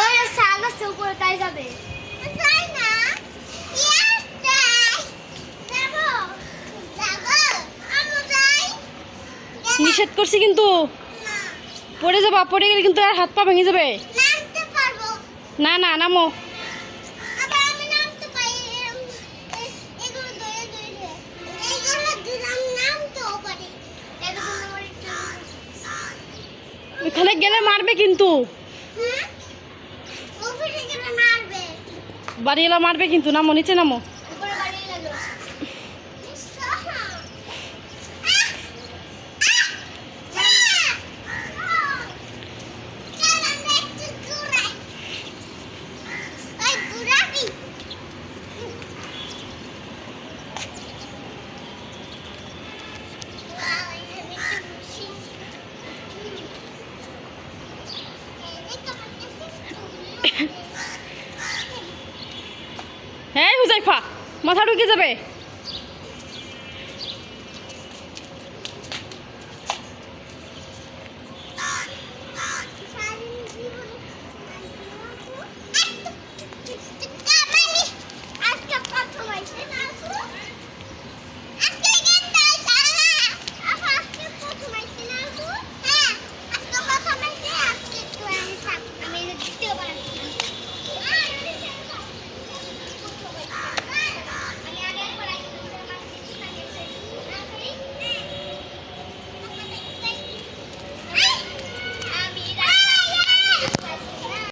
ওই সাগাসে উপরে তাই যাবে তাই না যাবো যাবো আমু যাই নিষেধ করছি কিন্তু পড়ে যাবা, পড়ে গেলে কিন্তু আর হাত পা ভেঙে যাবে। নামতে পারবো না না নামো। আবার আমি নামতে পারি এগুলো ধরে ধরে এগুলো দিলাম নামতেও পারি এগুলো আমার একটু ওখানে গেলে মারবে কিন্তু, হ্যাঁ উপরে গেলে মারবে বাড়িওয়ালা মারবে কিন্তু। নামো, নিচে নামো। উপরে বাড়ি লাগলো হ্যাঁ হুজাইফা, মাথা ঢুকে যাবে।